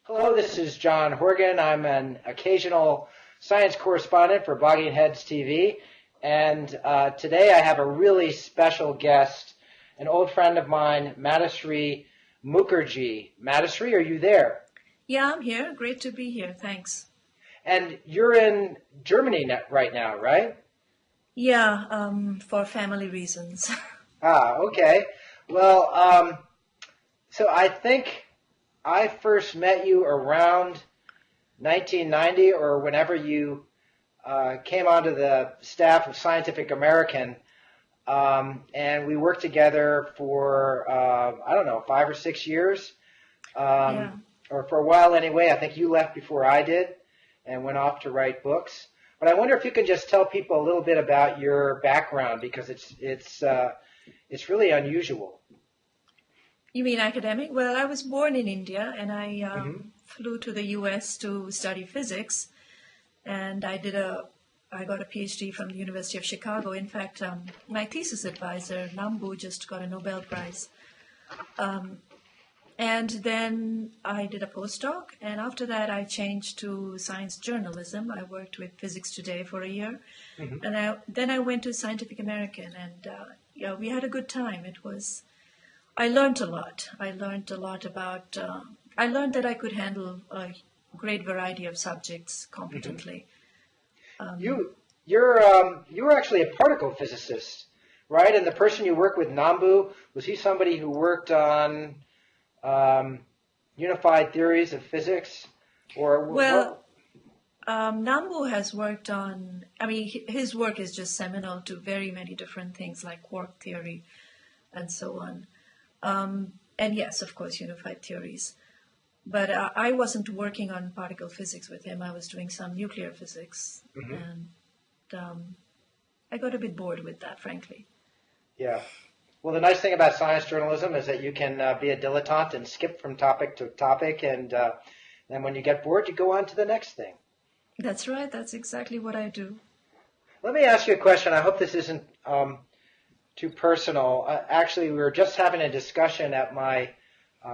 Hello, this is John Horgan. I'm an occasional science correspondent for Blogging Heads TV, and today I have a really special guest, an old friend of mine, Madhusree Mukerjee. Madhusree, are you there? Yeah, I'm here. Great to be here. Thanks. And you're in Germany right now, right? Yeah, for family reasons. Okay. Well, so I think I first met you around 1990 or whenever you came onto the staff of Scientific American, and we worked together for, I don't know, 5 or 6 years, Yeah. or for a while anyway. I think you left before I did and went off to write books. But I wonder if you could just tell people a little bit about your background, because it's really unusual. You mean academic? Well, I was born in India and I Hmm. flew to the US to study physics, and I got a PhD from the University of Chicago. In fact, my thesis advisor, Nambu, just got a Nobel Prize. And then I did a postdoc, and after that I changed to science journalism. I worked with Physics Today for a year, Hmm. and then I went to Scientific American, and yeah, we had a good time. I learned a lot. I learned a lot about. I learned that I could handle a great variety of subjects Hmm. competently. You were actually a particle physicist, right? And the person you work with, Nambu, was he somebody who worked on um, unified theories of physics, or Well, what? Nambu has worked on. I mean, his work is just seminal to very many different things like quark theory and so on. And yes, of course, unified theories. But I wasn't working on particle physics with him. I was doing some nuclear physics, Hmm. and I got a bit bored with that, frankly. Yeah. Well, the nice thing about science journalism is that you can be a dilettante and skip from topic to topic, and then when you get bored, you go on to the next thing. That's right. That's exactly what I do. Let me ask you a question. I hope this isn't too personal. Actually, we were just having a discussion at my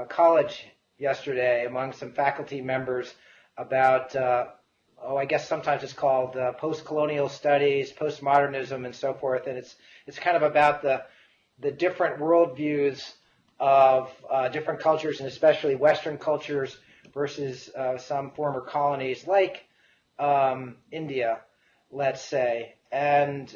college yesterday among some faculty members about, I guess sometimes it's called post-colonial studies, postmodernism, and so forth. And it's kind of about the different worldviews of different cultures, and especially Western cultures versus some former colonies like India, let's say. And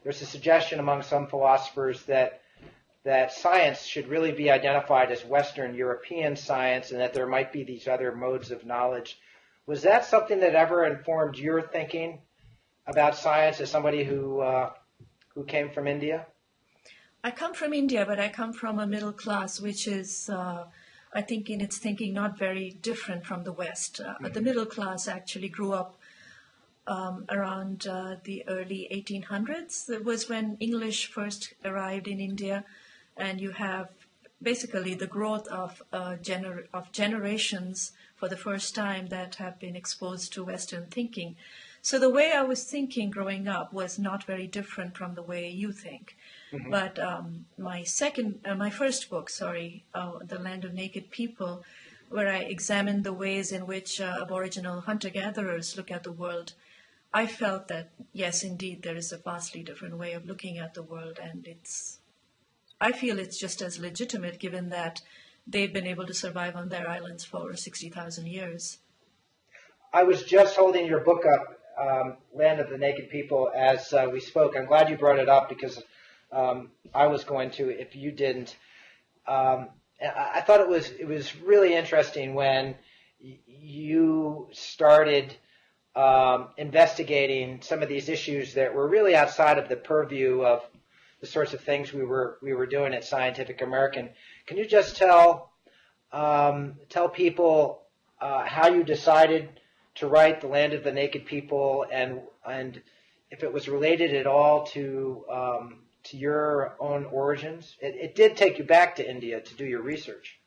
there's a suggestion among some philosophers that science should really be identified as Western European science, and that there might be these other modes of knowledge. Was that something that ever informed your thinking about science as somebody who came from India? I come from India, but I come from a middle class, which is, I think, in its thinking, not very different from the West. The Hmm. middle class actually grew up around the early 1800s. It was when English first arrived in India, and you have basically the growth of generations for the first time that have been exposed to Western thinking. So the way I was thinking growing up was not very different from the way you think. Hmm. But my first book, The Land of Naked People, where I examined the ways in which Aboriginal hunter-gatherers look at the world, I felt that, yes, indeed, there is a vastly different way of looking at the world, and I feel it's just as legitimate given that they've been able to survive on their islands for 60,000 years. I was just holding your book up, Land of the Naked People, as we spoke. I'm glad you brought it up because I was going to if you didn't. I thought it was really interesting when you started investigating some of these issues that were really outside of the purview of the sorts of things we were doing at Scientific American. Can you just tell people how you decided to write The Land of the Naked People, and if it was related at all to your own origins? It did take you back to India to do your research.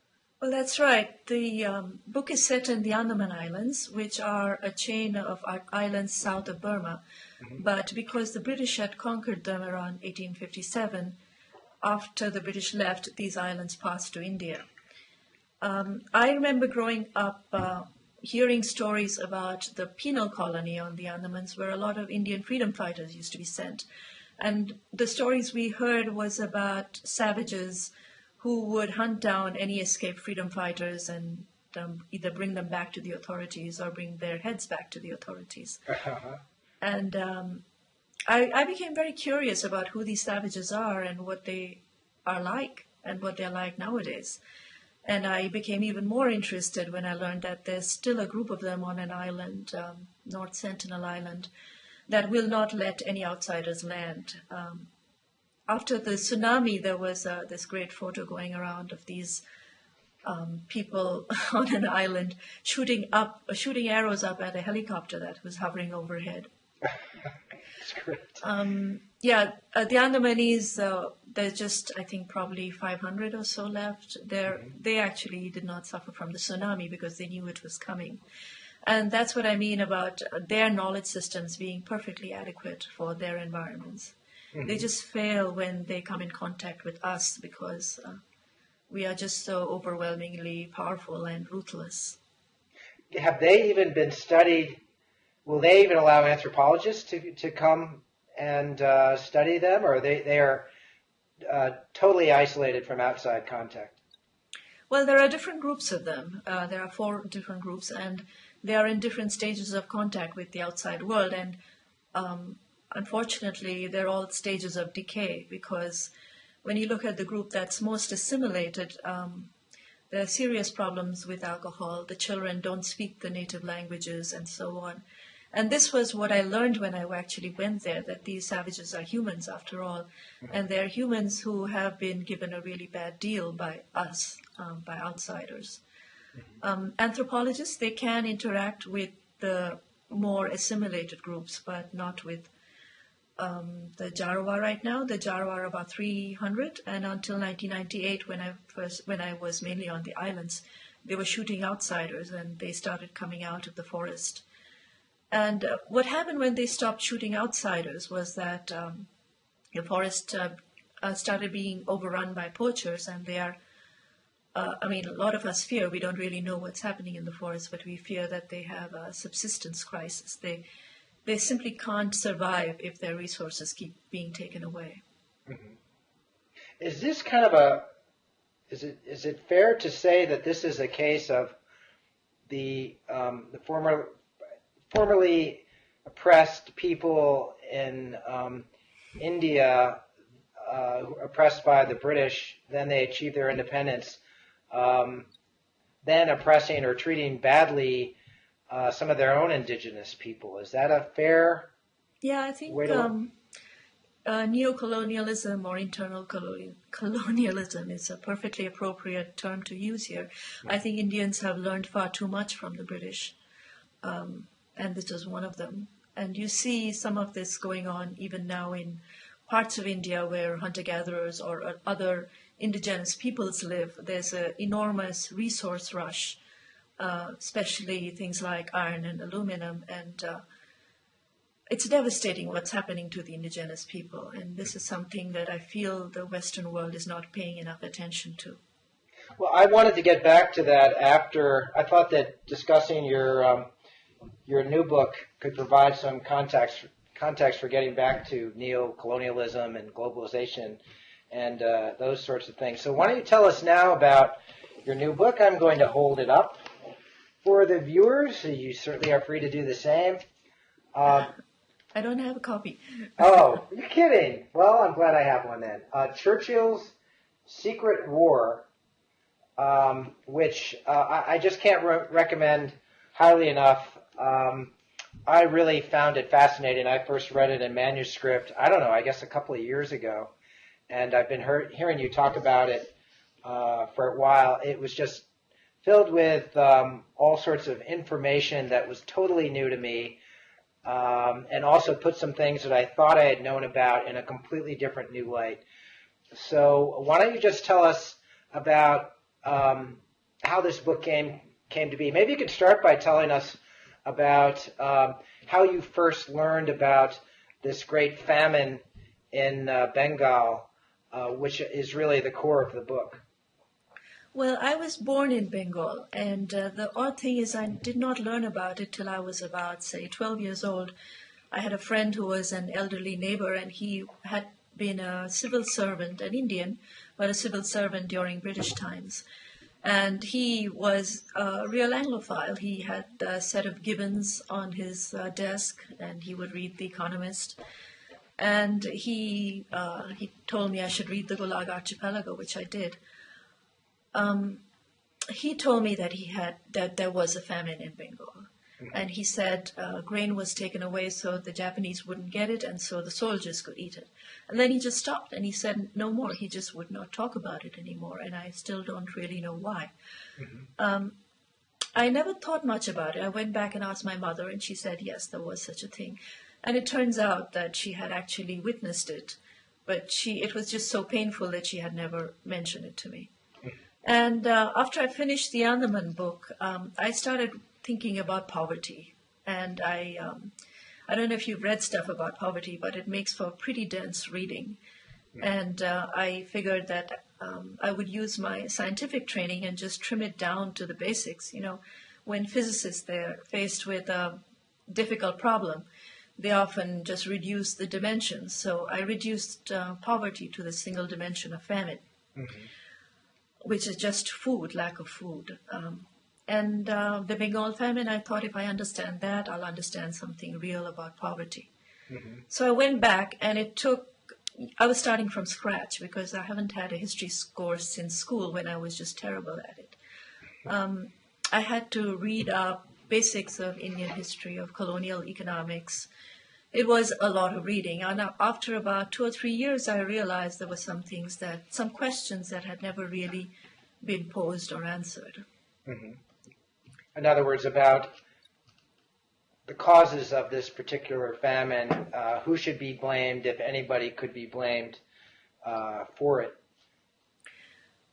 Well, that's right. The book is set in the Andaman Islands, which are a chain of islands south of Burma. Hmm. But because the British had conquered them around 1857, after the British left, these islands passed to India. I remember growing up hearing stories about the penal colony on the Andamans where a lot of Indian freedom fighters used to be sent. And the stories we heard was about savages who would hunt down any escaped freedom fighters and either bring them back to the authorities or bring their heads back to the authorities. And I became very curious about who these savages are and what they are like and what they're like nowadays. And I became even more interested when I learned that there's still a group of them on an island, North Sentinel Island, that will not let any outsiders land. After the tsunami, there was this great photo going around of these people on an island shooting arrows up at a helicopter that was hovering overhead. That's great. The Andamanese, there's just, I think, probably 500 or so left. They actually did not suffer from the tsunami because they knew it was coming. And that's what I mean about their knowledge systems being perfectly adequate for their environments. Mm-hmm. They just fail when they come in contact with us because we are just so overwhelmingly powerful and ruthless. Have they even been studied? Will they even allow anthropologists to come and study them, or they are totally isolated from outside contact? Well, there are different groups of them. There are 4 different groups, and they are in different stages of contact with the outside world. And unfortunately, they're all stages of decay because when you look at the group that's most assimilated, there are serious problems with alcohol. The children don't speak the native languages and so on. And this was what I learned when I actually went there, that these savages are humans after all. And they're humans who have been given a really bad deal by us, by outsiders. Anthropologists, they can interact with the more assimilated groups, but not with the Jarawa right now. The Jarawa are about 300, and until 1998, when I was mainly on the islands, they were shooting outsiders, and they started coming out of the forest. And what happened when they stopped shooting outsiders was that the forest started being overrun by poachers, and they are, a lot of us fear, we don't really know what's happening in the forest, but we fear that they have a subsistence crisis. They simply can't survive if their resources keep being taken away. Mm-hmm. Is this kind of is it fair to say that this is a case of the formerly oppressed people in India, oppressed by the British, then they achieved their independence, then oppressing or treating badly some of their own indigenous people? Is that a fair? Yeah, I think neocolonialism or internal colonialism is a perfectly appropriate term to use here. I think Indians have learned far too much from the British. And this was one of them. And you see some of this going on even now in parts of India where hunter-gatherers or other indigenous peoples live. There's an enormous resource rush, especially things like iron and aluminum. And it's devastating what's happening to the indigenous people. And this is something that I feel the Western world is not paying enough attention to. Well, I wanted to get back to that after. I thought that discussing your new book could provide some context for getting back to neo-colonialism and globalization and those sorts of things. So why don't you tell us now about your new book? I'm going to hold it up for the viewers. You certainly are free to do the same. I don't have a copy. Oh, you're kidding. Well, I'm glad I have one then. Churchill's Secret War, which I just can't recommend highly enough. I really found it fascinating. I first read it in manuscript, I guess a couple of years ago. And I've been hearing you talk about it for a while. It was just filled with all sorts of information that was totally new to me, and also put some things that I thought I had known about in a completely different new light. So why don't you just tell us about how this book came to be? Maybe you could start by telling us about how you first learned about this great famine in Bengal, which is really the core of the book. Well, I was born in Bengal, and the odd thing is I did not learn about it till I was about, say, 12 years old. I had a friend who was an elderly neighbor, and he had been a civil servant, an Indian, but a civil servant during British times. And he was a real Anglophile. He had a set of Gibbons on his desk, and he would read The Economist. And he told me I should read the Gulag Archipelago, which I did. He told me that there was a famine in Bengal, and he said grain was taken away so the Japanese wouldn't get it, and so the soldiers could eat it. And then he just stopped, and he said no more. He just would not talk about it anymore, and I still don't really know why. I never thought much about it. I went back and asked my mother, and she said yes, there was such a thing. And it turns out that she had actually witnessed it, but it was just so painful that she had never mentioned it to me. And after I finished the Andaman book, I started thinking about poverty. And I don't know if you've read stuff about poverty, but it makes for pretty dense reading. And I figured that I would use my scientific training and just trim it down to the basics. You know, when physicists, they're faced with a difficult problem, they often just reduce the dimensions. So I reduced poverty to the single dimension of famine. Which is just food, lack of food. And the Bengal famine, I thought if I understand that, I'll understand something real about poverty. So I went back, and I was starting from scratch because I haven't had a history course since school when I was just terrible at it. I had to read up basics of Indian history, of colonial economics. It was a lot of reading, and after about 2 or 3 years, I realized there were some questions that had never really been posed or answered. In other words, about the causes of this particular famine, who should be blamed, if anybody could be blamed for it?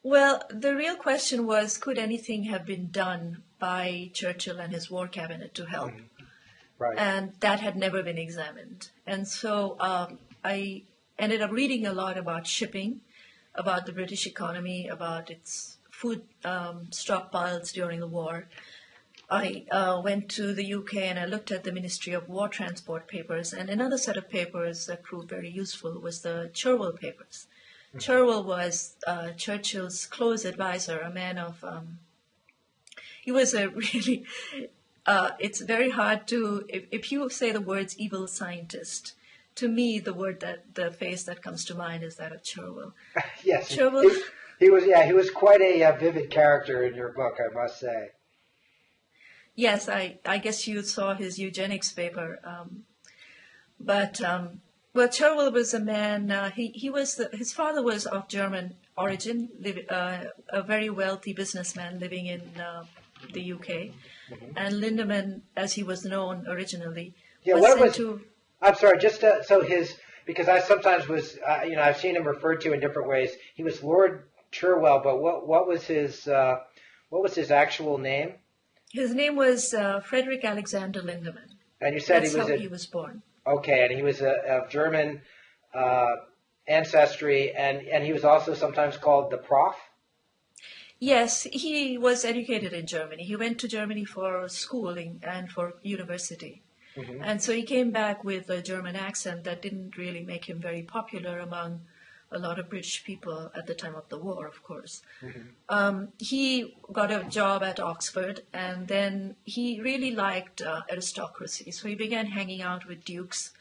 Well, the real question was, could anything have been done by Churchill and his war cabinet to help? Right. And that had never been examined. And so I ended up reading a lot about shipping, about the British economy, about its food stockpiles during the war. I went to the UK and I looked at the Ministry of War Transport papers. And another set of papers that proved very useful was the Churchill papers. Churchill was Churchill's close advisor, a man of... he was a really... it's very hard to, if you say the words evil scientist, to me the face that comes to mind is that of Churchill. Yes, Churchill, he was quite a vivid character in your book, I must say. Yes, I guess you saw his eugenics paper, well, Churchill was a man. His father was of German origin, a very wealthy businessman living in the UK. And Lindemann, as he was known originally, I'm sorry, because I sometimes was, I've seen him referred to in different ways. He was Lord Churchill, but what was his actual name? His name was Frederick Alexander Lindemann. And you said he was born. Okay, and he was of German ancestry, and he was also sometimes called the Prof? Yes, he was educated in Germany. He went to Germany for schooling and for university. And so he came back with a German accent that didn't really make him very popular among a lot of British people at the time of the war, of course. He got a job at Oxford, and then he really liked aristocracy. So he began hanging out with dukes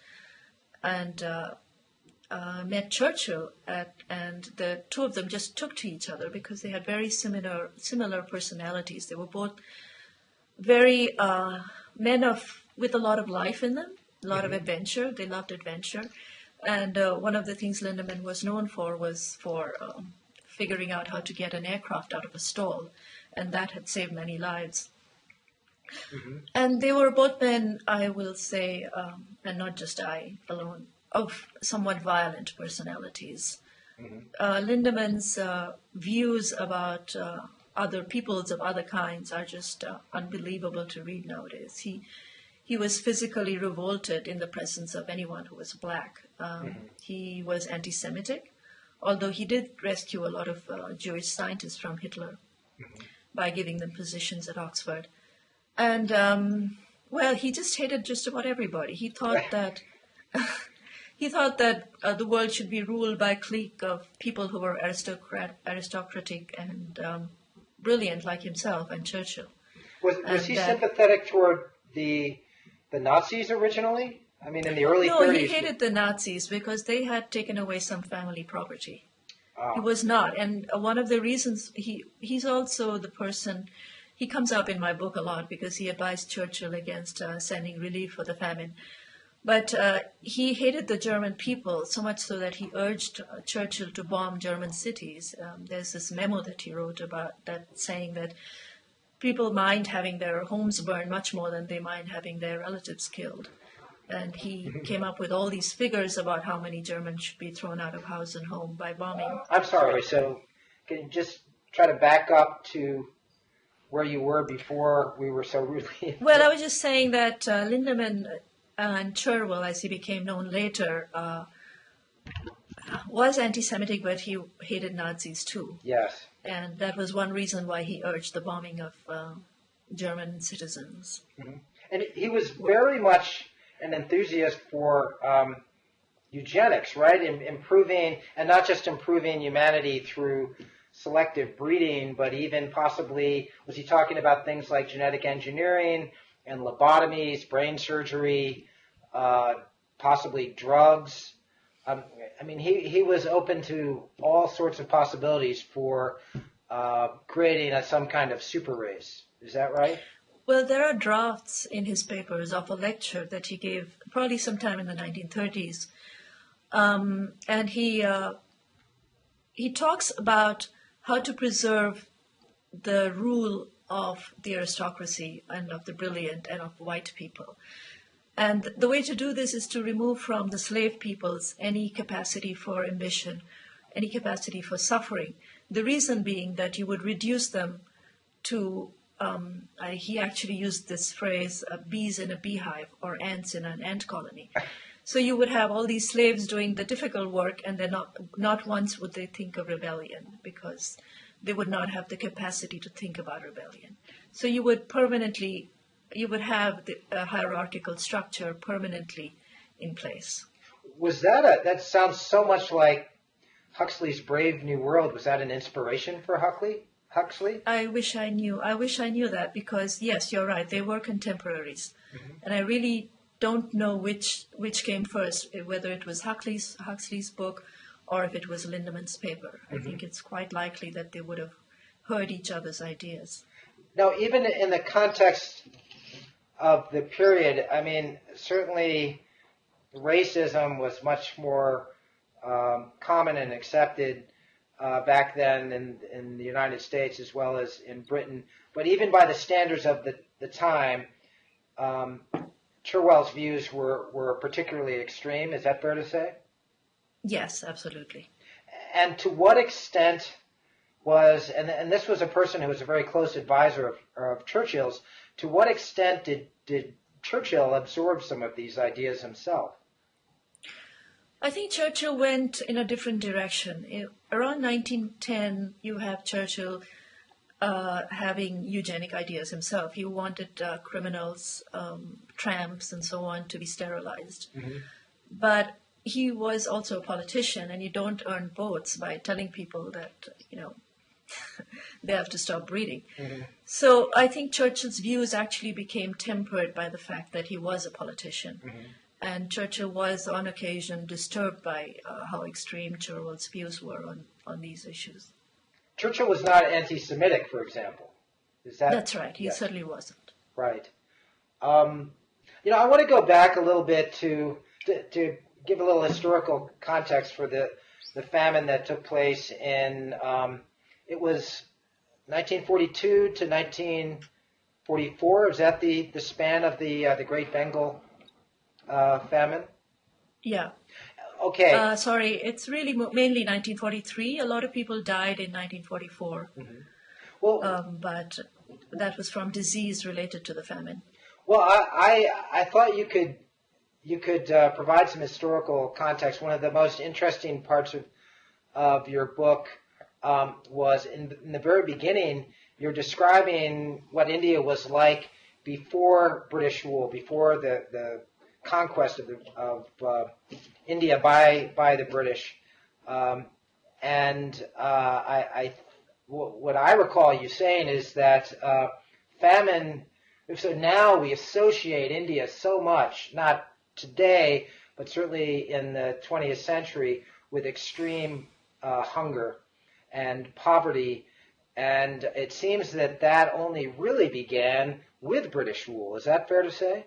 and met Churchill, and the two of them just took to each other because they had very similar personalities. They were both very men with a lot of life in them, a lot of adventure. They loved adventure. And one of the things Lindemann was known for was figuring out how to get an aircraft out of a stall, and that had saved many lives. And they were both men, I will say, and not just I alone, of somewhat violent personalities. Lindemann's views about other peoples of other kinds are just unbelievable to read nowadays. He was physically revolted in the presence of anyone who was black. He was anti-Semitic, although he did rescue a lot of Jewish scientists from Hitler. by giving them positions at Oxford. And, well, he just hated just about everybody. He thought that the world should be ruled by a clique of people who were aristocratic and brilliant like himself and Churchill. Was he sympathetic toward the Nazis originally? I mean, in the early 30s. No, he hated the Nazis because they had taken away some family property. He was not. And one of the reasons, he's also the person, he comes up in my book a lot because he advised Churchill against sending relief for the famine. But he hated the German people so much so that he urged Churchill to bomb German cities. There's this memo that he wrote about that saying that people mind having their homes burned much more than they mind having their relatives killed. And he came up with all these figures about how many Germans should be thrown out of house and home by bombing. I'm sorry, so can you just try to back up to where you were before we were so rudely... Well, I was just saying that Lindemann and Churchill, as he became known later, was anti-Semitic, but he hated Nazis too. Yes. And that was one reason why he urged the bombing of German citizens. Mm-hmm. And he was very much an enthusiast for eugenics, right? Improving, and not just improving humanity through selective breeding, but even possibly, was he talking about things like genetic engineering and lobotomies, brain surgery, possibly drugs? I mean, he was open to all sorts of possibilities for creating some kind of super race. Is that right? Well, there are drafts in his papers of a lecture that he gave probably sometime in the 1930s. And he talks about how to preserve the rule of the aristocracy and of the brilliant and of white people. And the way to do this is to remove from the slave peoples any capacity for ambition, any capacity for suffering. The reason being that you would reduce them to, he actually used this phrase, bees in a beehive or ants in an ant colony. So you would have all these slaves doing the difficult work, and then not once would they think of rebellion because they would not have the capacity to think about rebellion. So you would have the hierarchical structure permanently in place. Was that sounds so much like Huxley's Brave New World. Was that an inspiration for Huxley? I wish I knew that because, yes, you're right, they were contemporaries. Mm-hmm. And I really don't know which came first, whether it was Huxley's book or if it was Lindemann's paper. Mm-hmm. I think it's quite likely that they would have heard each other's ideas. Now, even in the context of the period, I mean, certainly racism was much more common and accepted back then in the United States as well as in Britain. But even by the standards of the time, Churchill's views were particularly extreme. Is that fair to say? Yes, absolutely. And to what extent was, and this was a person who was a very close advisor of Churchill's, to what extent did Churchill absorb some of these ideas himself? I think Churchill went in a different direction. Around 1910, you have Churchill having eugenic ideas himself. He wanted criminals, tramps, and so on to be sterilized. Mm-hmm. But he was also a politician, and you don't earn votes by telling people that, they have to stop breeding. Mm-hmm. So I think Churchill's views actually became tempered by the fact that he was a politician. Mm-hmm. And Churchill was, on occasion, disturbed by how extreme Churchill's views were on these issues. Churchill was not anti-Semitic, for example. That's right. He certainly wasn't. Right. I want to go back a little bit to give a little historical context for the famine that took place in, it was 1942 to 1944. Is that the span of the Great Bengal famine? Yeah. Okay. Sorry, it's really mainly 1943. A lot of people died in 1944. Mm-hmm. Well, but that was from disease related to the famine. Well, I thought you could provide some historical context. One of the most interesting parts of your book was in the very beginning. you're describing what India was like before British rule, before the conquest of India by the British. What I recall you saying is that famine. So now we associate India so much, not today, but certainly in the 20th century, with extreme hunger and poverty. And it seems that only really began with British rule. Is that fair to say?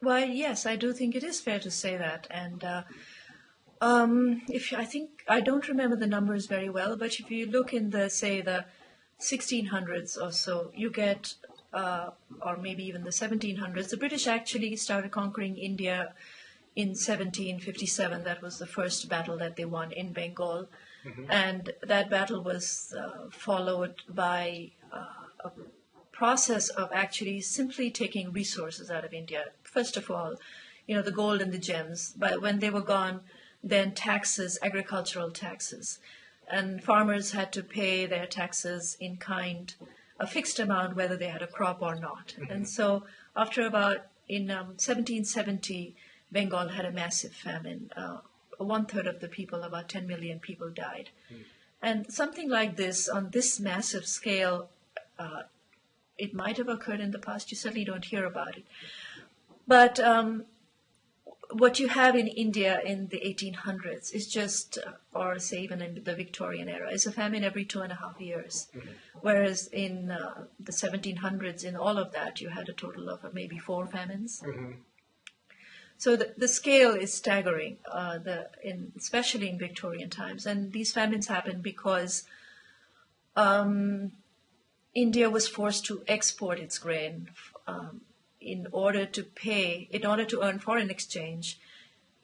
Well, yes, I do think it is fair to say that. And I think I don't remember the numbers very well, but if you look in the 1600s or so, you get, or maybe even the 1700s, the British actually started conquering India in 1757. That was the first battle that they won in Bengal. Mm-hmm. And that battle was followed by a process of actually simply taking resources out of India. First of all, the gold and the gems. But when they were gone, then taxes, agricultural taxes. And farmers had to pay their taxes in kind, a fixed amount, whether they had a crop or not. Mm-hmm. And so after in 1770, Bengal had a massive famine. 1/3 of the people, about 10 million people, died. Mm. And something like this, on this massive scale, it might have occurred in the past. You certainly don't hear about it. But what you have in India in the 1800s is just, or say even in the Victorian era, is a famine every 2.5 years. Mm-hmm. Whereas in the 1700s, in all of that, you had a total of maybe 4 famines. Mm-hmm. So the scale is staggering, especially in Victorian times. And these famines happened because India was forced to export its grain in order to earn foreign exchange,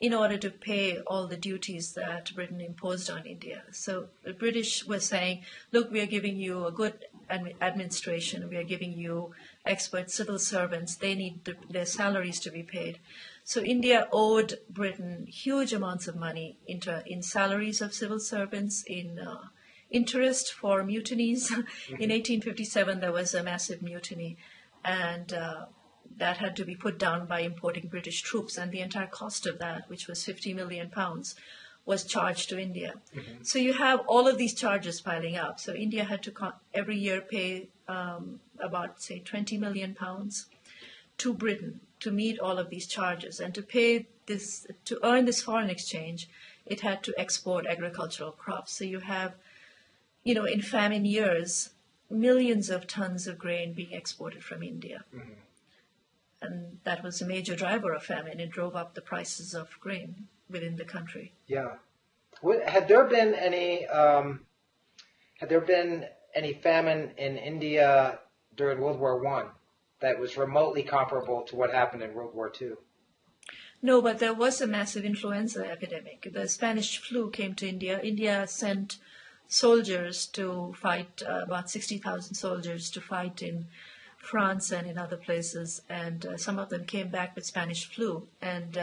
in order to pay all the duties that Britain imposed on India. So the British were saying, look, we are giving you a good administration, we are giving you expert civil servants, they need their salaries to be paid. So India owed Britain huge amounts of money in salaries of civil servants, in interest for mutinies. In 1857, there was a massive mutiny, and that had to be put down by importing British troops, and the entire cost of that, which was £50 million, was charged to India. Mm-hmm. So you have all of these charges piling up. So India had to every year pay about, say, £20 million to Britain to meet all of these charges. And to earn this foreign exchange, it had to export agricultural crops. So you have, in famine years, millions of tons of grain being exported from India. Mm-hmm. And that was a major driver of famine. It drove up the prices of grain within the country. Yeah. Had there been any famine in India during World War I that was remotely comparable to what happened in World War II? No, but there was a massive influenza epidemic. The Spanish flu came to India. India sent soldiers to fight, about 60,000 soldiers to fight in France and in other places, and some of them came back with Spanish flu, and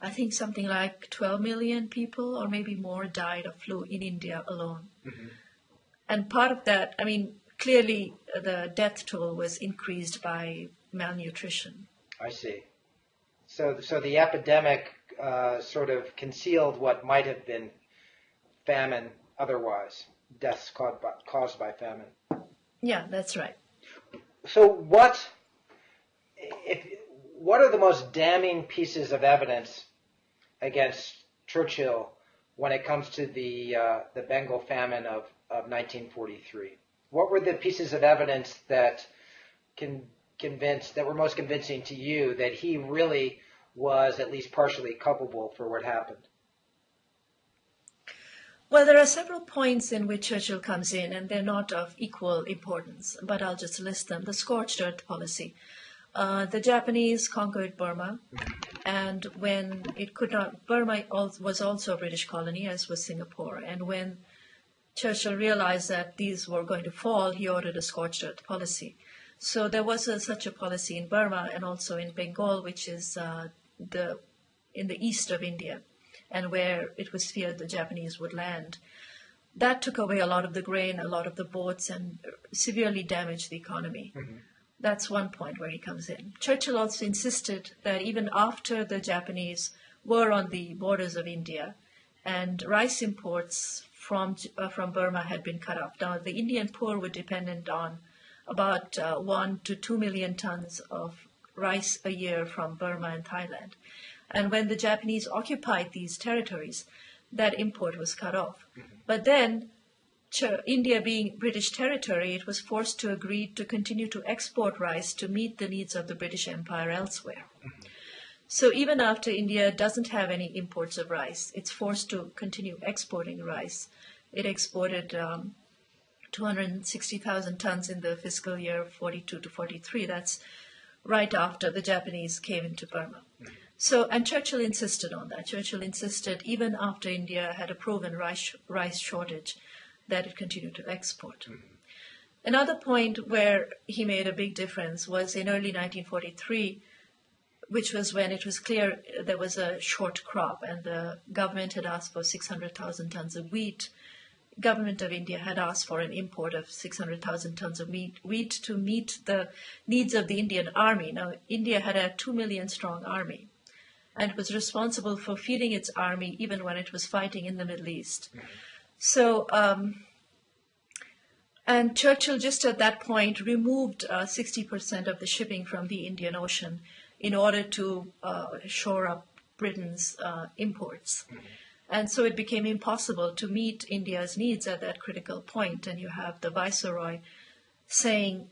I think something like 12 million people or maybe more died of flu in India alone. Mm-hmm. And part of that, clearly the death toll was increased by malnutrition. I see. So the epidemic sort of concealed what might have been famine otherwise, deaths caused by famine. Yeah, that's right. So what are the most damning pieces of evidence against Churchill when it comes to the Bengal famine of 1943? What were the pieces of evidence that were most convincing to you that he really was at least partially culpable for what happened? Well, there are several points in which Churchill comes in, and they're not of equal importance, but I'll just list them. The scorched earth policy. The Japanese conquered Burma, and when it could not, Burma was also a British colony, as was Singapore, and when Churchill realized that these were going to fall, he ordered a scorched earth policy. So there was such a policy in Burma and also in Bengal, which is in the east of India, and where it was feared the Japanese would land. that took away a lot of the grain, a lot of the boats, and severely damaged the economy. Mm-hmm. That's one point where he comes in. Churchill also insisted that even after the Japanese were on the borders of India and rice imports from Burma had been cut off. Now, the Indian poor were dependent on about 1 to 2 million tons of rice a year from Burma and Thailand. And when the Japanese occupied these territories, that import was cut off. Mm-hmm. But then, India being British territory, it was forced to agree to continue to export rice to meet the needs of the British Empire elsewhere. Mm-hmm. So even after India doesn't have any imports of rice, it's forced to continue exporting rice. It exported 260,000 tons in the fiscal year 42 to 43. That's right after the Japanese came into Burma. Mm-hmm. So, and Churchill insisted on that. Churchill insisted, even after India had a proven rice shortage, that it continued to export. Mm-hmm. Another point where he made a big difference was in early 1943, which was when it was clear there was a short crop and the government had asked for 600,000 tons of wheat. Government of India had asked for an import of 600,000 tons of wheat to meet the needs of the Indian army. Now, India had a 2 million strong army and was responsible for feeding its army even when it was fighting in the Middle East. Mm-hmm. So, and Churchill just at that point removed 60% of the shipping from the Indian Ocean in order to shore up Britain's imports. Mm-hmm. And so it became impossible to meet India's needs at that critical point. And you have the Viceroy saying,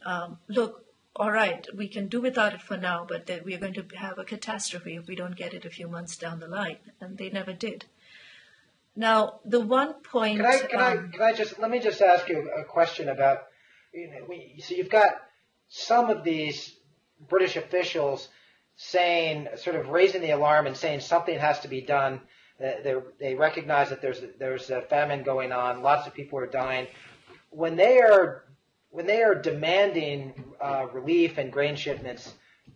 look, all right, we can do without it for now, but that we are going to have a catastrophe if we don't get it a few months down the line. And they never did. Now, the one point... Let me just ask you a question about, so you've got some of these British officials saying, sort of raising the alarm and saying something has to be done. They recognize that there's a famine going on. Lots of people are dying. When they are demanding relief and grain shipments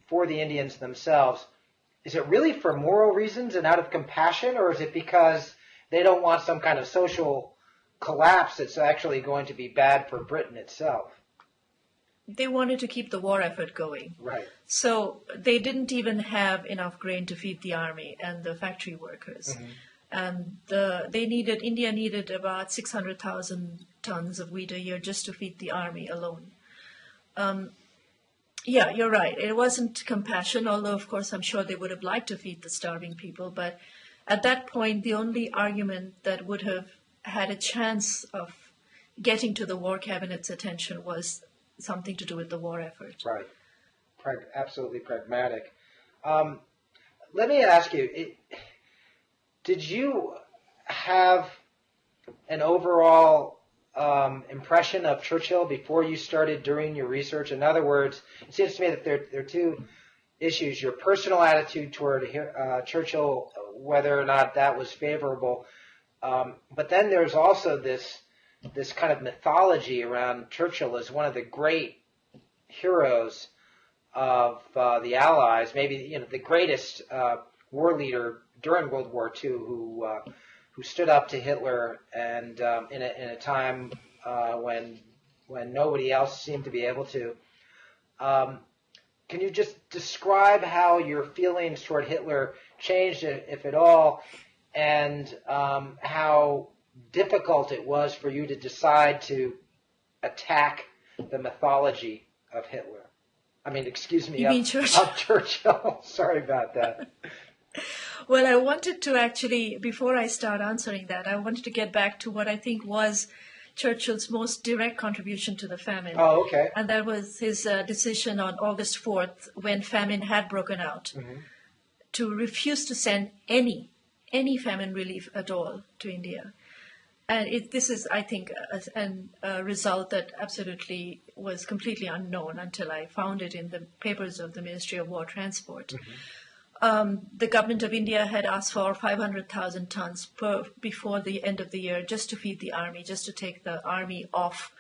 for the Indians themselves, is it really for moral reasons and out of compassion, or is it because they don't want some kind of social collapse that's actually going to be bad for Britain itself? They wanted to keep the war effort going. Right. So they didn't even have enough grain to feed the army and the factory workers. Mm-hmm. And India needed about 600,000 tons of wheat a year just to feed the army alone. Yeah, you're right. It wasn't compassion, although, of course, I'm sure they would have liked to feed the starving people. But at that point, the only argument that would have had a chance of getting to the war cabinet's attention was something to do with the war effort. Right. Absolutely pragmatic. Let me ask you, did you have an overall impression of Churchill before you started doing your research? In other words, it seems to me that there are two issues: your personal attitude toward Churchill, whether or not that was favorable, but then there's also this kind of mythology around Churchill as one of the great heroes of the Allies, maybe the greatest war leader during World War II, who stood up to Hitler, and in a time when nobody else seemed to be able to. Can you just describe how your feelings toward Hitler changed, if at all, and how difficult it was for you to decide to attack the mythology of Hitler? I mean, excuse me, of Churchill. Sorry about that. Well, I wanted to actually, before I start answering that, I wanted to get back to what I think was Churchill's most direct contribution to the famine. Oh, okay. And that was his decision on August 4th, when famine had broken out, mm-hmm. to refuse to send any famine relief at all to India. And this is, I think, a result that absolutely was completely unknown until I found it in the papers of the Ministry of War Transport. Mm-hmm. The government of India had asked for 500,000 tons before the end of the year just to feed the army, just to take the army off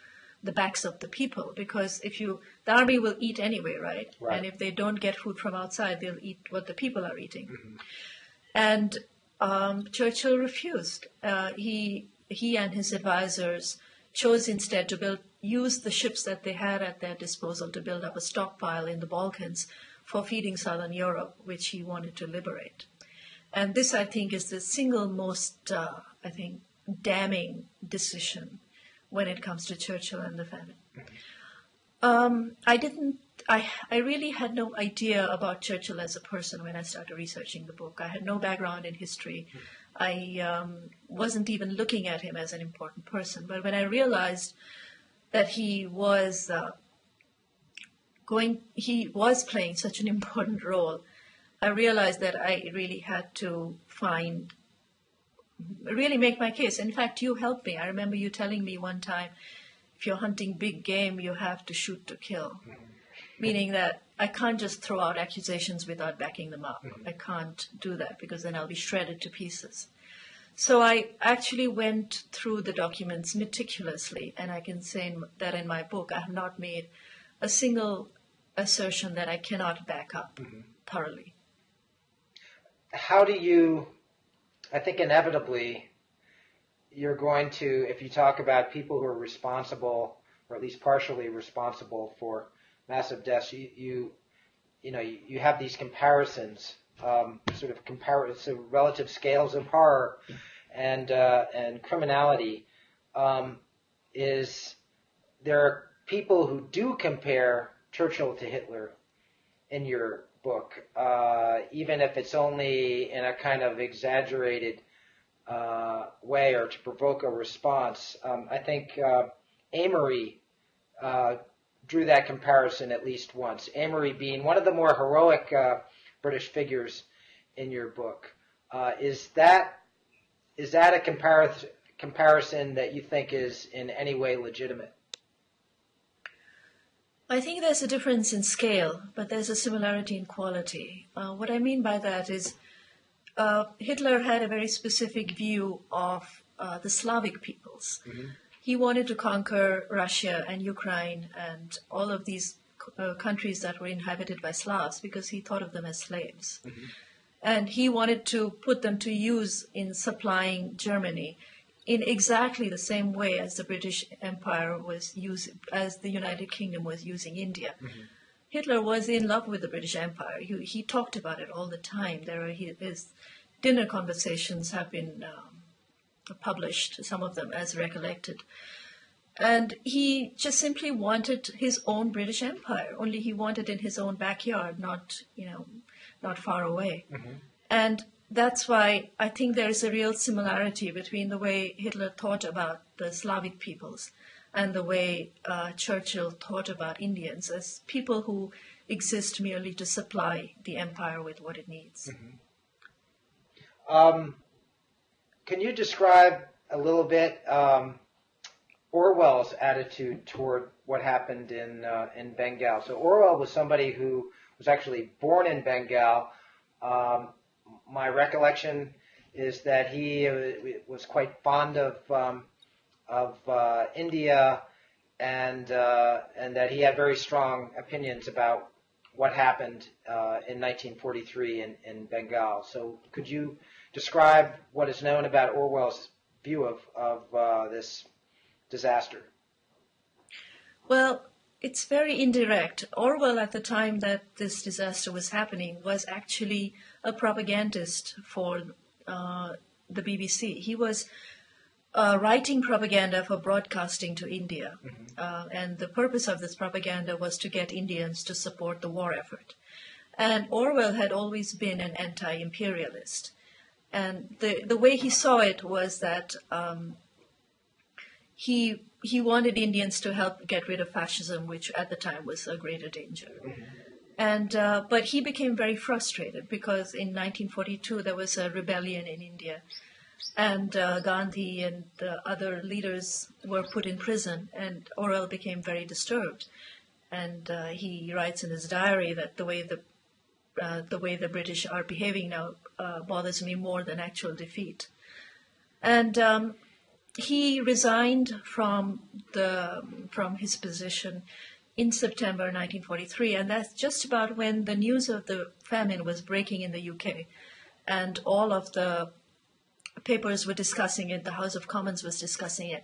the backs of the people. Because the army will eat anyway, right? And if they don't get food from outside, they'll eat what the people are eating. Mm-hmm. And Churchill refused. He he and his advisors chose instead to use the ships that they had at their disposal to build up a stockpile in the Balkans for feeding Southern Europe, which he wanted to liberate. And this, I think, is the single most, damning decision when it comes to Churchill and the famine. I really had no idea about Churchill as a person when I started researching the book. I had no background in history. I wasn't even looking at him as an important person. But when I realized that he was playing such an important role, I realized that I really had to really make my case. In fact, you helped me. I remember you telling me one time, if you're hunting big game, you have to shoot to kill. Meaning that I can't just throw out accusations without backing them up. I can't do that because then I'll be shredded to pieces. So I actually went through the documents meticulously, and I can say that in my book I have not made a single assertion that I cannot back up thoroughly. How do you, I think inevitably, you're going to, if you talk about people who are responsible, or at least partially responsible for massive deaths, you have these comparisons, so relative scales of horror and criminality. There are people who do compare Churchill to Hitler in your book, even if it's only in a kind of exaggerated way or to provoke a response. I think Amory drew that comparison at least once. Amory being one of the more heroic British figures in your book. Is that a comparison that you think is in any way legitimate? I think there's a difference in scale, but there's a similarity in quality. What I mean by that is Hitler had a very specific view of the Slavic peoples. He wanted to conquer Russia and Ukraine and all of these countries that were inhabited by Slavs because he thought of them as slaves. And he wanted to put them to use in supplying Germany in exactly the same way as the British Empire was using, as the United Kingdom was using India. Hitler was in love with the British Empire. He talked about it all the time. His dinner conversations have been published, some of them as recollected. And he just simply wanted his own British Empire, only he wanted in his own backyard, not far away. And that's why I think there is a real similarity between the way Hitler thought about the Slavic peoples and the way Churchill thought about Indians as people who exist merely to supply the empire with what it needs. Can you describe a little bit Orwell's attitude toward what happened in Bengal? So Orwell was somebody who was actually born in Bengal. My recollection is that he was quite fond of India, and that he had very strong opinions about what happened in 1943 in Bengal. So could you describe what is known about Orwell's view of this disaster? Well, it's very indirect. Orwell, at the time that this disaster was happening, was actually a propagandist for the BBC. He was writing propaganda for broadcasting to India. And the purpose of this propaganda was to get Indians to support the war effort. And Orwell had always been an anti-imperialist. And the way he saw it was that he wanted Indians to help get rid of fascism, which at the time was a greater danger. And but he became very frustrated because in 1942 there was a rebellion in India, and Gandhi and the other leaders were put in prison, and Orwell became very disturbed. And he writes in his diary that the way the British are behaving now bothers me more than actual defeat. And he resigned from his position in September 1943, and that's just about when the news of the famine was breaking in the UK, and all of the papers were discussing it, the House of Commons was discussing it.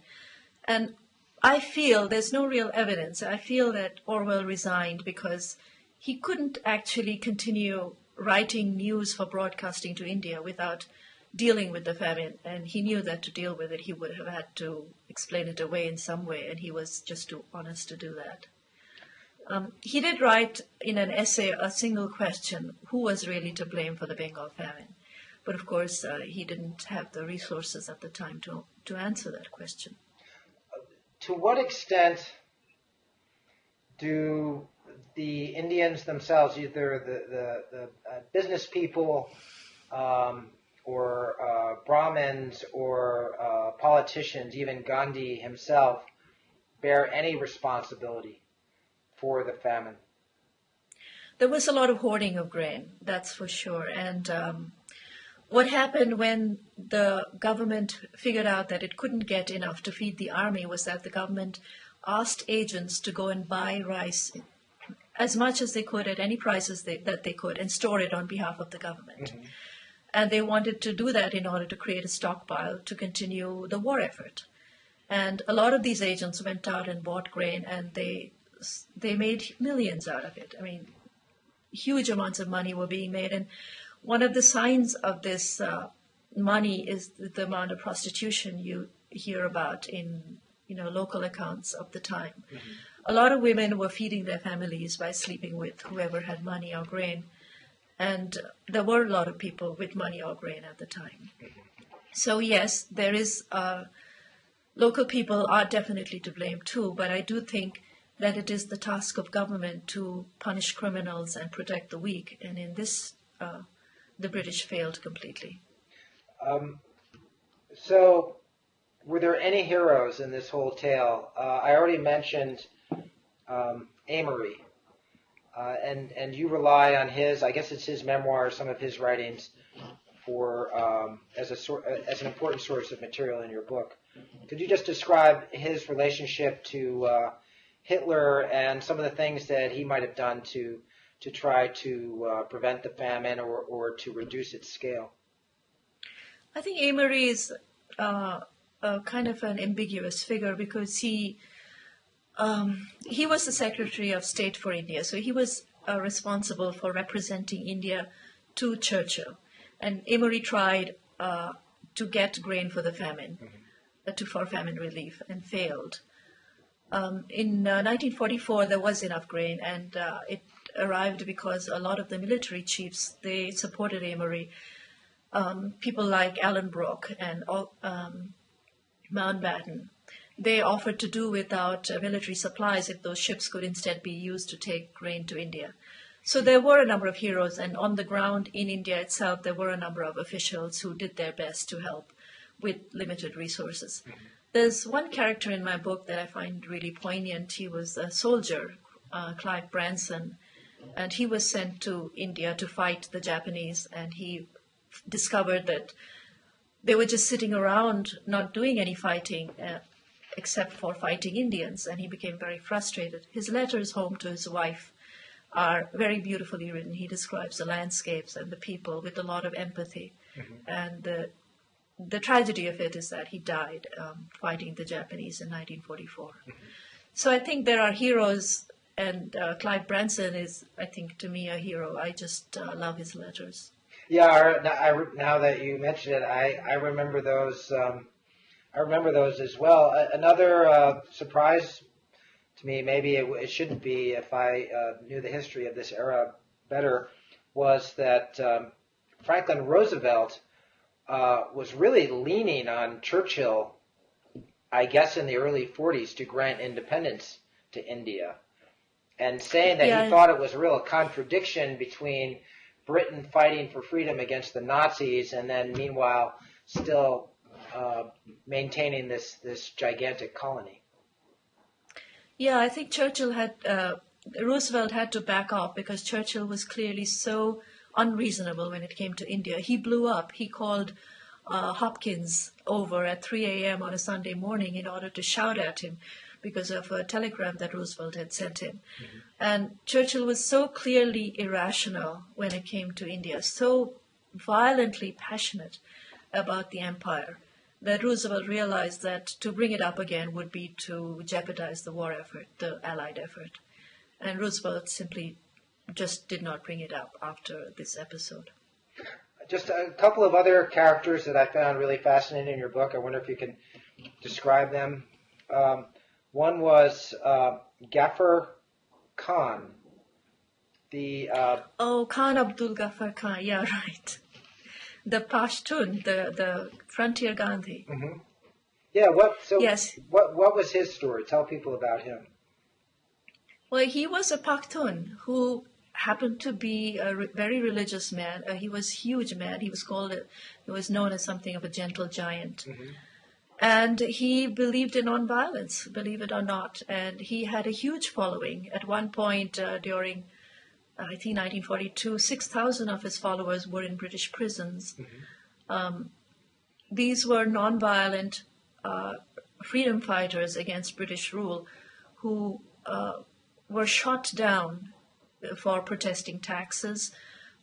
And I feel there's no real evidence. I feel that Orwell resigned because he couldn't actually continue writing news for broadcasting to India without dealing with the famine. And he knew that to deal with it, he would have had to explain it away in some way, and he was just too honest to do that. He did write in an essay a single question, who was really to blame for the Bengal famine? But of course, he didn't have the resources at the time to answer that question. To what extent do the Indians themselves, either the business people or Brahmins or politicians, even Gandhi himself, bear any responsibility for the famine? There was a lot of hoarding of grain, that's for sure. And what happened when the government figured out that it couldn't get enough to feed the army was that the government asked agents to go and buy rice as much as they could at any prices that they could and store it on behalf of the government. Mm-hmm. And they wanted to do that in order to create a stockpile to continue the war effort. And a lot of these agents went out and bought grain, and they made millions out of it. I mean, huge amounts of money were being made. And one of the signs of this money is the amount of prostitution you hear about in local accounts of the time. Mm-hmm. A lot of women were feeding their families by sleeping with whoever had money or grain. And there were a lot of people with money or grain at the time. So yes, there is, local people are definitely to blame too, but I do think that it is the task of government to punish criminals and protect the weak. And in this, the British failed completely. So were there any heroes in this whole tale? I already mentioned Amory. And you rely on his, I guess it's his memoirs, some of his writings, for as an important source of material in your book. Could you just describe his relationship to Hitler and some of the things that he might have done to try to prevent the famine or to reduce its scale? I think Amory is kind of an ambiguous figure because he was the Secretary of State for India, so he was responsible for representing India to Churchill. And Amory tried to get grain for the famine, for famine relief, and failed. In 1944, there was enough grain, and it arrived because a lot of the military chiefs, they supported Amory. People like Alan Brooke and Mountbatten, they offered to do without military supplies if those ships could instead be used to take grain to India. So there were a number of heroes, and on the ground in India itself, there were a number of officials who did their best to help with limited resources. Mm-hmm. There's one character in my book that I find really poignant. He was a soldier, Clive Branson, and he was sent to India to fight the Japanese, and he discovered that they were just sitting around not doing any fighting, except for fighting Indians, and he became very frustrated. His letters home to his wife are very beautifully written. He describes the landscapes and the people with a lot of empathy. Mm-hmm. And the tragedy of it is that he died fighting the Japanese in 1944. Mm-hmm. So I think there are heroes, and Clive Branson is, I think, to me, a hero. I just love his letters. Yeah, now that you mention it, I remember those. I remember those as well. Another surprise to me, maybe it shouldn't be if I knew the history of this era better, was that Franklin Roosevelt was really leaning on Churchill, I guess in the early 40s, to grant independence to India, and saying that he thought it was a real contradiction between Britain fighting for freedom against the Nazis and then meanwhile still maintaining this gigantic colony. Yeah, I think Roosevelt had to back off because Churchill was clearly so unreasonable when it came to India. He blew up. He called Hopkins over at 3 a.m. on a Sunday morning in order to shout at him because of a telegram that Roosevelt had sent him. Mm-hmm. And Churchill was so clearly irrational when it came to India, so violently passionate. about the empire that Roosevelt realized that to bring it up again would be to jeopardize the war effort, the Allied effort. And Roosevelt simply just did not bring it up after this episode. Just a couple of other characters that I found really fascinating in your book. I wonder if you can describe them. One was Ghaffar Khan. Khan Abdul Ghaffar Khan, yeah, right. The Pashtun, the frontier Gandhi. Mm-hmm. Yeah, yes. What was his story? Tell people about him. Well, he was a Pashtun who happened to be a very religious man. He was a huge man. He was known as something of a gentle giant. Mm-hmm. And he believed in nonviolence, believe it or not. And he had a huge following. At one point during, I think, 1942, 6,000 of his followers were in British prisons. Mm-hmm. These were nonviolent freedom fighters against British rule who were shot down for protesting taxes,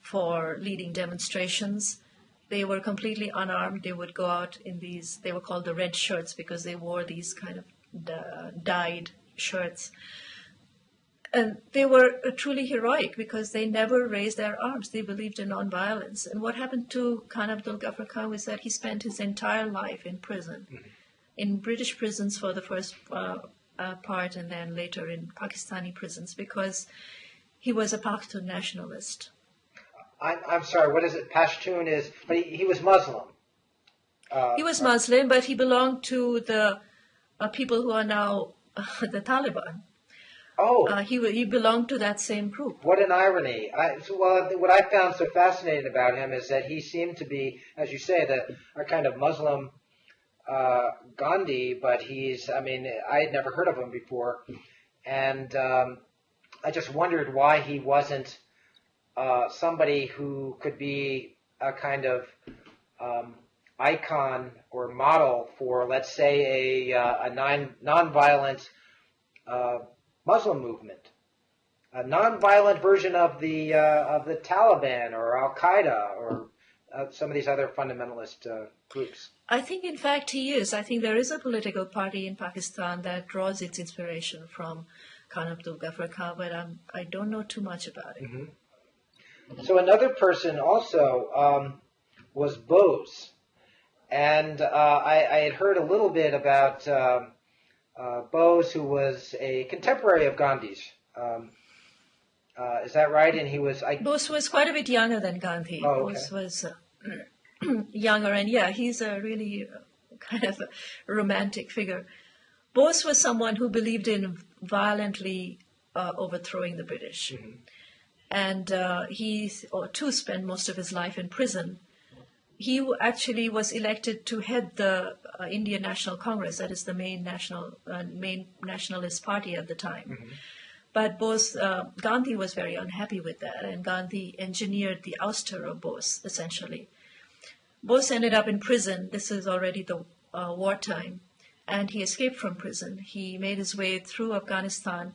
for leading demonstrations. They were completely unarmed. They would go out in these, they were called the red shirts because they wore these kind of dyed shirts. And they were truly heroic because they never raised their arms. They believed in nonviolence. And what happened to Khan Abdul Ghaffar Khan was that he spent his entire life in prison, in British prisons for the first part and then later in Pakistani prisons because he was a Pashtun nationalist. I'm sorry, what is it? Pashtun is, but he was Muslim. He was Muslim, but he belonged to the people who are now the Taliban. Oh. He belonged to that same group. What an irony. What I found so fascinating about him is that he seemed to be, as you say, a kind of Muslim Gandhi, but I had never heard of him before. And I just wondered why he wasn't somebody who could be a kind of icon or model for, let's say, a nonviolent Muslim movement, a nonviolent version of the Taliban or Al Qaeda or some of these other fundamentalist groups. I think, in fact, he is. I think there is a political party in Pakistan that draws its inspiration from Khan Abdul Ghaffar Khan, but I don't know too much about it. Mm-hmm. So another person also was Bose, and I had heard a little bit about Bose, who was a contemporary of Gandhi's. Is that right? And he was... Bose was quite a bit younger than Gandhi. Oh, okay. Bose was younger, and yeah, he's a really kind of a romantic figure. Bose was someone who believed in violently overthrowing the British. Mm-hmm. And he, too, spent most of his life in prison. He actually was elected to head the Indian National Congress, that is the main nationalist party at the time. Mm-hmm. But Gandhi was very unhappy with that, and Gandhi engineered the ouster of Bose, essentially. Bose ended up in prison. This is already the wartime. And he escaped from prison. He made his way through Afghanistan,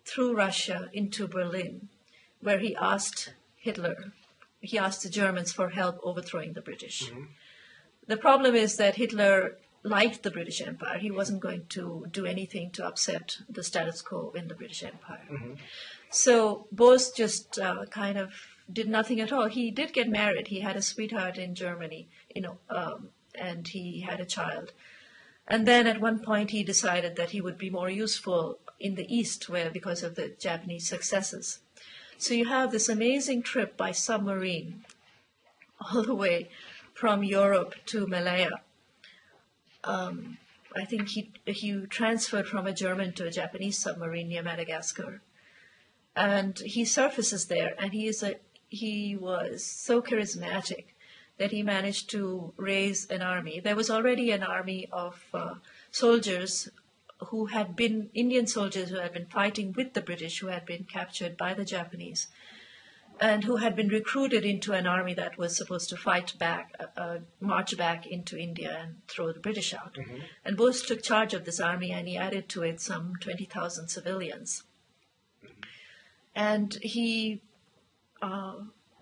through Russia, into Berlin, where he asked the Germans for help overthrowing the British. Mm-hmm. The problem is that Hitler liked the British Empire. He wasn't going to do anything to upset the status quo in the British Empire. Mm-hmm. So Bose just kind of did nothing at all. He did get married. He had a sweetheart in Germany, and he had a child. And then at one point he decided that he would be more useful in the East, because of the Japanese successes. So you have this amazing trip by submarine all the way from Europe to Malaya. I think he transferred from a German to a Japanese submarine near Madagascar. And he surfaces there, and he was so charismatic that he managed to raise an army. There was already an army of soldiers who had been Indian soldiers who had been fighting with the British, who had been captured by the Japanese, and who had been recruited into an army that was supposed to fight back, march back into India and throw the British out. Mm-hmm. And Bose took charge of this army, and he added to it some 20,000 civilians. Mm-hmm. And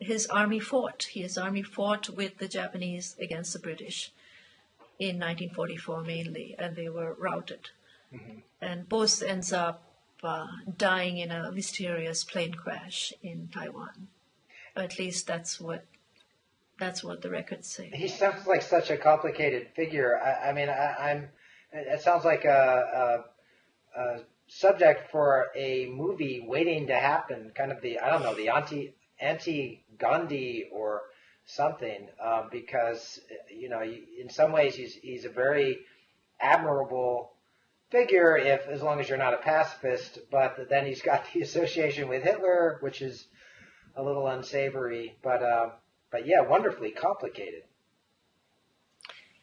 his army fought. His army fought with the Japanese against the British in 1944 mainly, and they were routed. Mm-hmm. And Bose ends up dying in a mysterious plane crash in Taiwan. At least that's what the records say. He sounds like such a complicated figure. It sounds like a subject for a movie waiting to happen, kind of the anti-Gandhi or something, because, in some ways he's a very admirable figure as long as you're not a pacifist, but then he's got the association with Hitler, which is a little unsavory, but yeah, wonderfully complicated.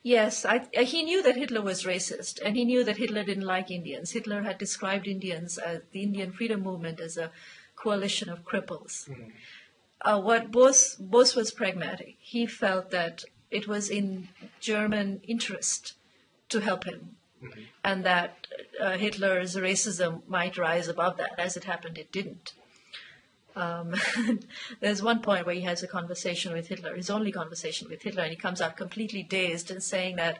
Yes, he knew that Hitler was racist, and he knew that Hitler didn't like Indians. Hitler had described Indians, the Indian freedom movement, as a coalition of cripples. Mm-hmm. What Bose was pragmatic. He felt that it was in German interest to help him, mm-hmm. and that Hitler's racism might rise above that. As it happened, it didn't. There's one point where he has a conversation with Hitler, his only conversation with Hitler, and he comes out completely dazed and saying that,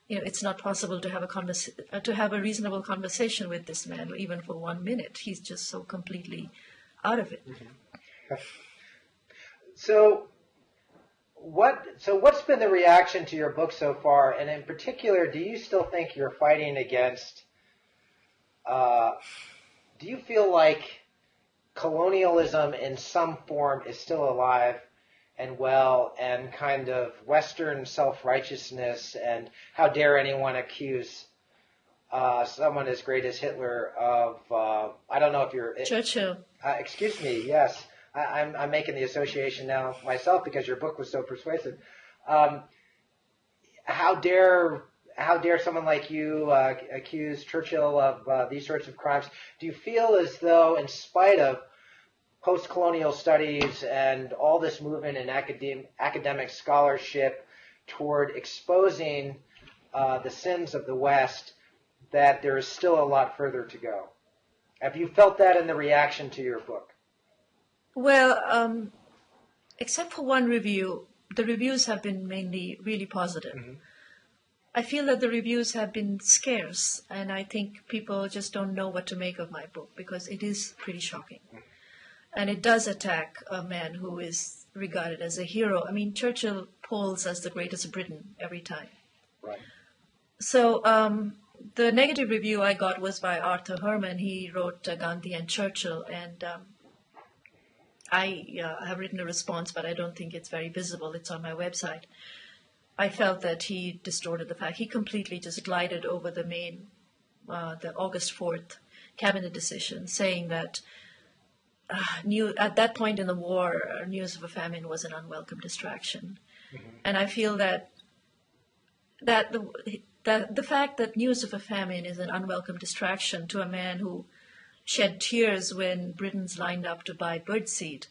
it's not possible to have a reasonable conversation with this man, even for 1 minute. He's just so completely out of it. Mm-hmm. So what's been the reaction to your book so far? And in particular, do you still think you're fighting against, do you feel like colonialism in some form is still alive and well, and kind of Western self-righteousness, and how dare anyone accuse someone as great as Hitler of, I don't know if you're... Churchill. Excuse me, yes. I'm making the association now myself because your book was so persuasive. How dare someone like you accuse Churchill of these sorts of crimes? Do you feel as though, in spite of post-colonial studies and all this movement in academic scholarship toward exposing the sins of the West, that there is still a lot further to go? Have you felt that in the reaction to your book? Well, except for one review, the reviews have been mainly really positive. Mm-hmm. I feel that the reviews have been scarce, and I think people just don't know what to make of my book because it is pretty shocking. Mm-hmm. And it does attack a man who is regarded as a hero. I mean, Churchill polls as the greatest Briton every time. Right. So the negative review I got was by Arthur Herman. He wrote Gandhi and Churchill, and I have written a response, but I don't think it's very visible. It's on my website. I felt that he distorted the fact. He completely just glided over the the August 4th cabinet decision, saying that at that point in the war, news of a famine was an unwelcome distraction. Mm-hmm. And I feel that the fact that news of a famine is an unwelcome distraction to a man who shed tears when Britons lined up to buy birdseed,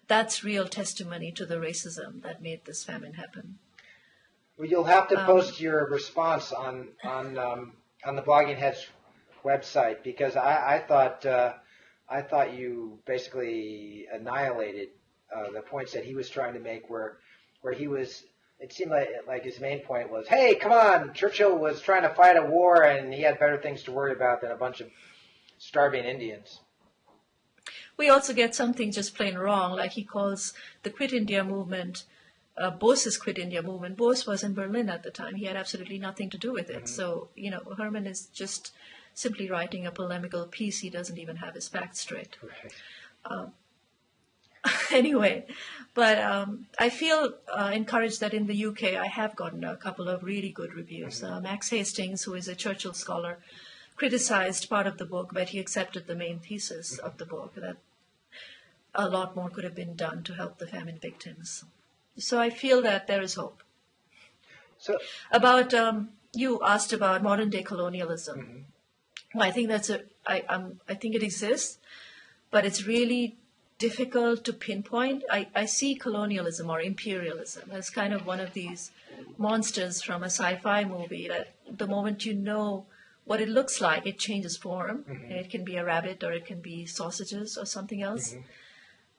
that's real testimony to the racism that made this famine happen. Well, you'll have to post your response on the Blogging Heads website, because I thought you basically annihilated the points that he was trying to make, where he was. It seemed like his main point was, hey, come on, Churchill was trying to fight a war and he had better things to worry about than a bunch of starving Indians. We also get something just plain wrong, like he calls the Quit India movement, Bose's Quit India movement. Bose was in Berlin at the time. He had absolutely nothing to do with it. Mm-hmm. So, Herman is just simply writing a polemical piece. He doesn't even have his facts straight. Right. Anyway, but I feel encouraged that in the UK I have gotten a couple of really good reviews. Mm-hmm. Max Hastings, who is a Churchill scholar, criticized part of the book, but he accepted the main thesis of the book, that a lot more could have been done to help the famine victims. So I feel that there is hope. So, about you asked about modern day colonialism. Mm-hmm. Well, I think I think it exists, but it's really difficult to pinpoint. I see colonialism or imperialism as kind of one of these monsters from a sci-fi movie that the moment you know what it looks like, it changes form. Mm-hmm. It can be a rabbit or it can be sausages or something else. Mm-hmm.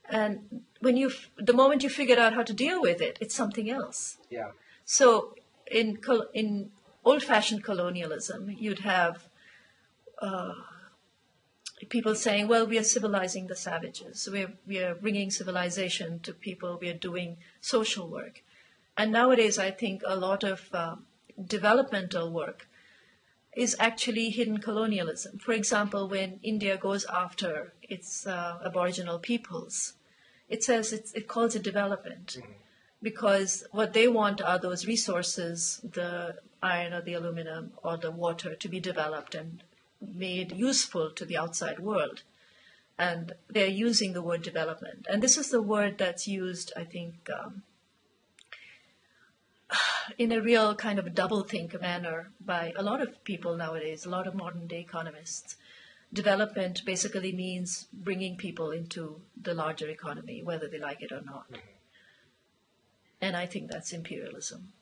And the moment you figured out how to deal with it, it's something else. Yeah. So in old-fashioned colonialism, you'd have people saying, well, we are civilizing the savages. We are bringing civilization to people. We are doing social work. And nowadays, I think a lot of developmental work is actually hidden colonialism. For example, when India goes after its Aboriginal peoples, it calls it development, because what they want are those resources, the iron or the aluminum or the water, to be developed and made useful to the outside world. And they're using the word development. And this is the word that's used, I think, in a real kind of double-think manner by a lot of people nowadays, a lot of modern-day economists. Development basically means bringing people into the larger economy, whether they like it or not. And I think that's imperialism.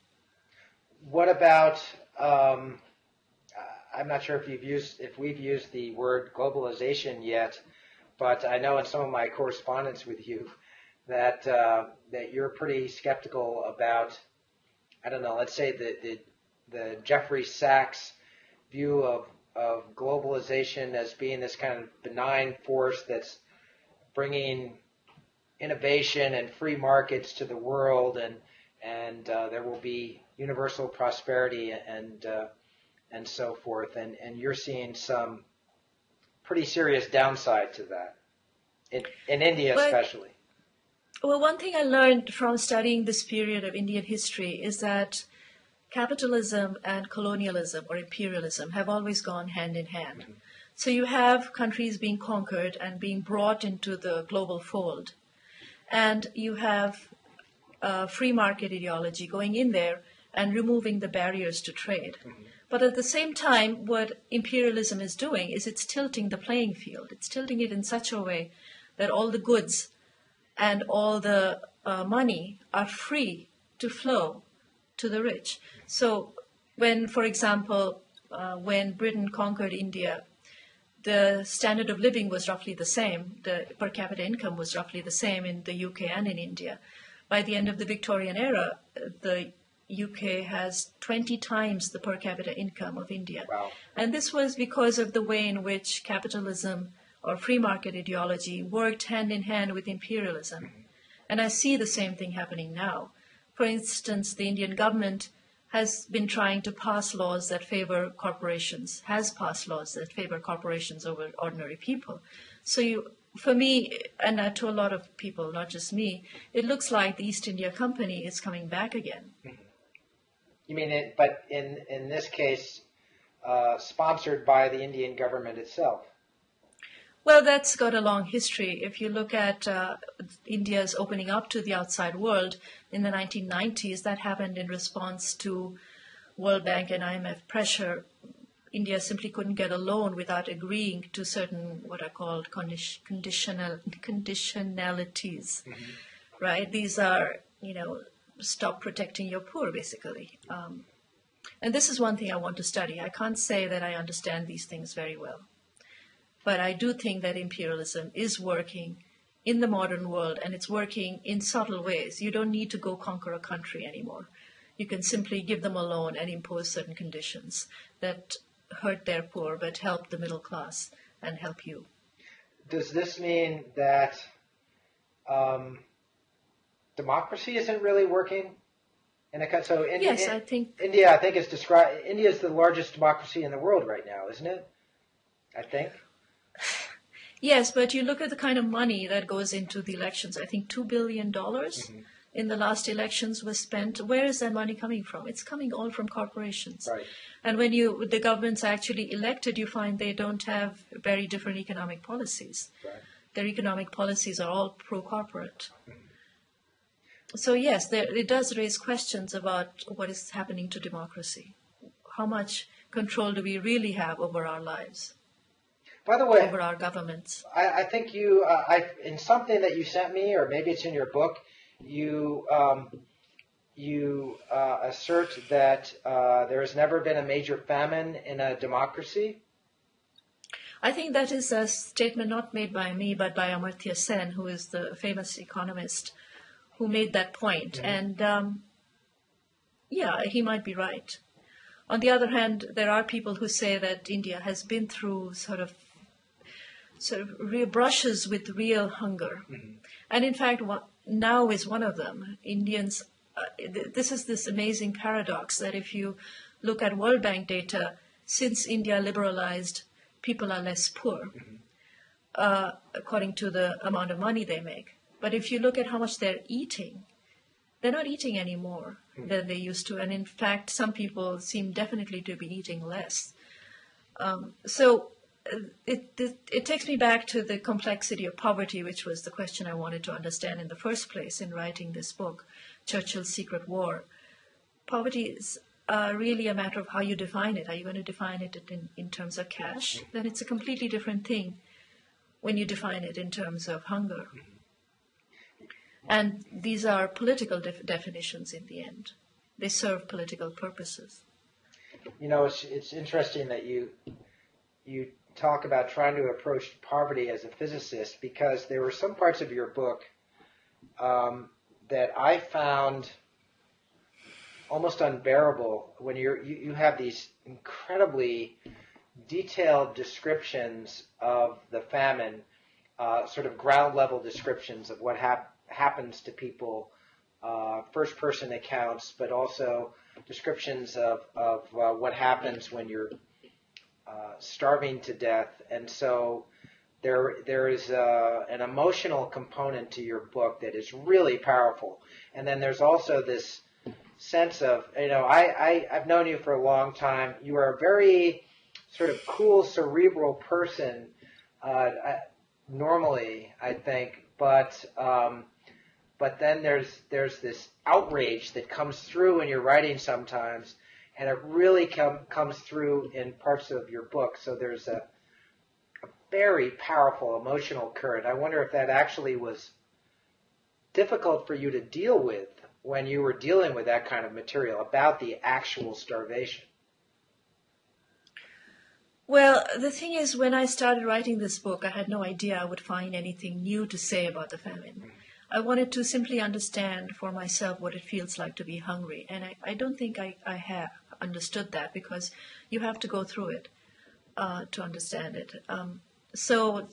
What about, I'm not sure if we've used the word globalization yet, but I know in some of my correspondence with you that you're pretty skeptical about, I don't know, let's say the Jeffrey Sachs view of globalization as being this kind of benign force that's bringing innovation and free markets to the world, and there will be universal prosperity and so forth. And you're seeing some pretty serious downside to that, in India especially. Well, one thing I learned from studying this period of Indian history is that capitalism and colonialism or imperialism have always gone hand in hand. Mm-hmm. So you have countries being conquered and being brought into the global fold. And you have free market ideology going in there and removing the barriers to trade. Mm-hmm. But at the same time, what imperialism is doing is it's tilting the playing field. It's tilting it in such a way that all the goods and all the money are free to flow to the rich. So when, for example, when Britain conquered India, the standard of living was roughly the same. The per capita income was roughly the same in the UK and in India. By the end of the Victorian era, the UK has 20 times the per capita income of India. Wow. And this was because of the way in which capitalism or free market ideology worked hand in hand with imperialism. Mm-hmm. And I see the same thing happening now. For instance, the Indian government has been trying to pass laws that favor corporations, has passed laws that favor corporations over ordinary people. So for me, and to a lot of people, not just me, it looks like the East India Company is coming back again. Mm-hmm. You mean it, but in this case, sponsored by the Indian government itself? Well, that's got a long history. If you look at India's opening up to the outside world in the 1990s, that happened in response to World Bank and IMF pressure. India simply couldn't get a loan without agreeing to certain what are called conditionalities, mm-hmm. right? These are, stop protecting your poor, basically. And this is one thing I want to study. I can't say that I understand these things very well. But I do think that imperialism is working in the modern world, and it's working in subtle ways. You don't need to go conquer a country anymore. You can simply give them a loan and impose certain conditions that hurt their poor but help the middle class and help you. Does this mean that democracy isn't really working? So yes, I think India, is described. India is the largest democracy in the world right now, isn't it? I think. Yes, but you look at the kind of money that goes into the elections. I think $2 billion mm-hmm. in the last elections was spent. Where is that money coming from? It's coming all from corporations. Right. And when the government's actually elected, you find they don't have very different economic policies. Right. Their economic policies are all pro-corporate. Mm-hmm. So yes, it does raise questions about what is happening to democracy. How much control do we really have over our lives? By the way, over our governments. I think you, in something that you sent me, or maybe it's in your book, you assert that there has never been a major famine in a democracy. I think that is a statement not made by me, but by Amartya Sen, who is the famous economist who made that point. And yeah, he might be right. On the other hand, there are people who say that India has been through sort of real brushes with real hunger. And in fact, now is one of them. Indians, this is this amazing paradox that if you look at World Bank data, since India liberalized, people are less poor, according to the amount of money they make. But if you look at how much they're not eating any more than they used to. And in fact, some people seem definitely to be eating less. So it takes me back to the complexity of poverty, which was the question I wanted to understand in the first place in writing this book, Churchill's Secret War. Poverty is really a matter of how you define it. Are you going to define it in terms of cash? Then it's a completely different thing when you define it in terms of hunger. And these are political definitions in the end. They serve political purposes. You know, it's interesting that you talk about trying to approach poverty as a physicist, because there were some parts of your book that I found almost unbearable when you have these incredibly detailed descriptions of the famine, sort of ground level descriptions of what happens to people, first person accounts, but also descriptions of what happens when you're starving to death. And so there is an emotional component to your book that is really powerful. And then there's also this sense of, I've known you for a long time. You are a very sort of cool, cerebral person normally, I think, but then there's this outrage that comes through in your writing sometimes, and it really comes through in parts of your book. So there's a very powerful emotional current. I wonder if that actually was difficult for you to deal with when you were dealing with that kind of material about the actual starvation. Well, the thing is, when I started writing this book, I had no idea I would find anything new to say about the famine. I wanted to simply understand for myself what it feels like to be hungry. And I don't think I have understood that, because you have to go through it to understand it. So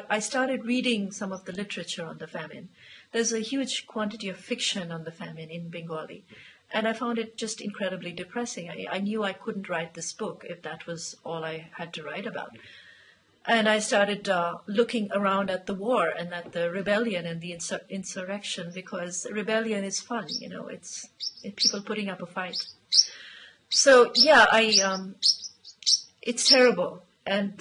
I started reading some of the literature on the famine. There's a huge quantity of fiction on the famine in Bengali. And I found it just incredibly depressing. I knew I couldn't write this book if that was all I had to write about. And I started looking around at the war and at the rebellion and the insurrection, because rebellion is fun, it's people putting up a fight. So yeah, it's terrible. And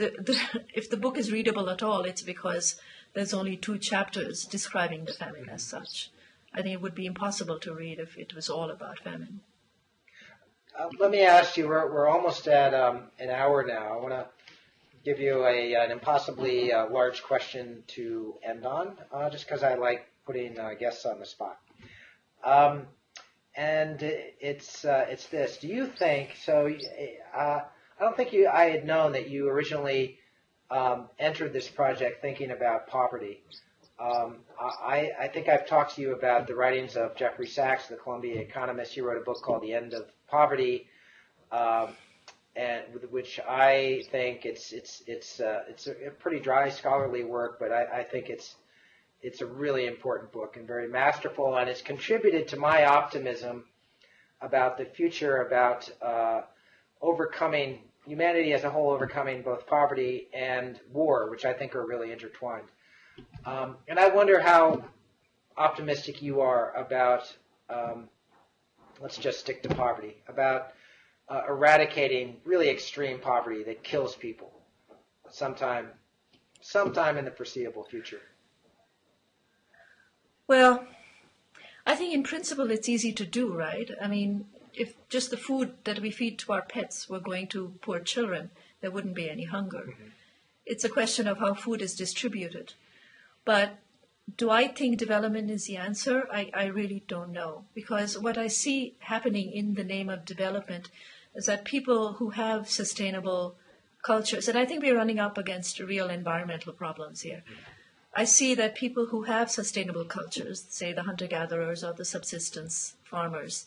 if the book is readable at all, it's because there's only 2 chapters describing the famine as such. I think it would be impossible to read if it was all about famine. Let me ask you, we're almost at an hour now. I want to give you an impossibly large question to end on, just because I like putting guests on the spot. And it's this. Do you think, I don't think I had known that you originally entered this project thinking about poverty. I think I've talked to you about the writings of Jeffrey Sachs, the Columbia economist. He wrote a book called The End of Poverty, and which I think it's a pretty dry scholarly work, but I think it's a really important book and very masterful, and it's contributed to my optimism about the future, about overcoming humanity as a whole, overcoming both poverty and war, which I think are really intertwined. And I wonder how optimistic you are about, let's just stick to poverty, about eradicating really extreme poverty that kills people sometime in the foreseeable future. Well, I think in principle it's easy to do, right? I mean, if just the food that we feed to our pets were going to poor children, there wouldn't be any hunger. Mm-hmm. It's a question of how food is distributed. But do I think development is the answer? I really don't know. Because what I see happening in the name of development is that people who have sustainable cultures, and I think we're running up against real environmental problems here. I see that people who have sustainable cultures, say the hunter-gatherers or the subsistence farmers,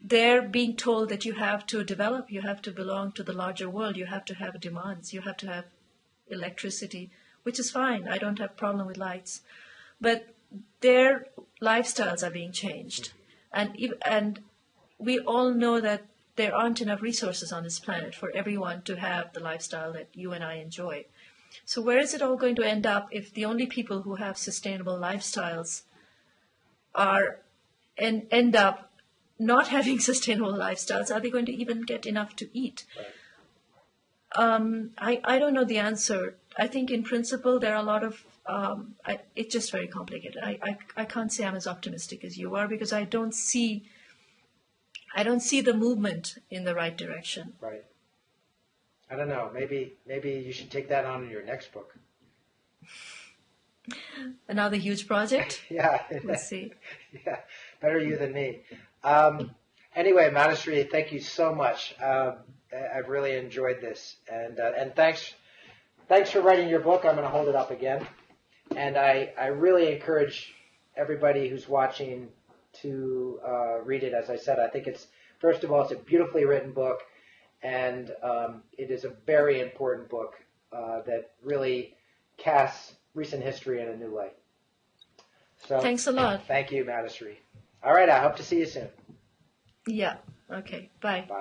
they're being told that you have to develop, you have to belong to the larger world, you have to have demands, you have to have electricity, which is fine. I don't have a problem with lights. But their lifestyles are being changed. And we all know that there aren't enough resources on this planet for everyone to have the lifestyle that you and I enjoy. So where is it all going to end up if the only people who have sustainable lifestyles are and end up not having sustainable lifestyles? Are they going to even get enough to eat? I don't know the answer. I think in principle there are a lot of, it's just very complicated. I can't say I'm as optimistic as you are because I don't see the movement in the right direction. Right. I don't know. Maybe you should take that on in your next book. Another huge project? Yeah. We'll see. Yeah. Better you than me. Anyway, Madhusree, thank you so much. I've really enjoyed this. And thanks for writing your book. I'm going to hold it up again. And I really encourage everybody who's watching to read it. As I said, I think first of all, it's a beautifully written book. And it is a very important book that really casts recent history in a new light. So thanks a lot. Thank you, Madhusree. All right, I hope to see you soon. Yeah. Okay. Bye. Bye.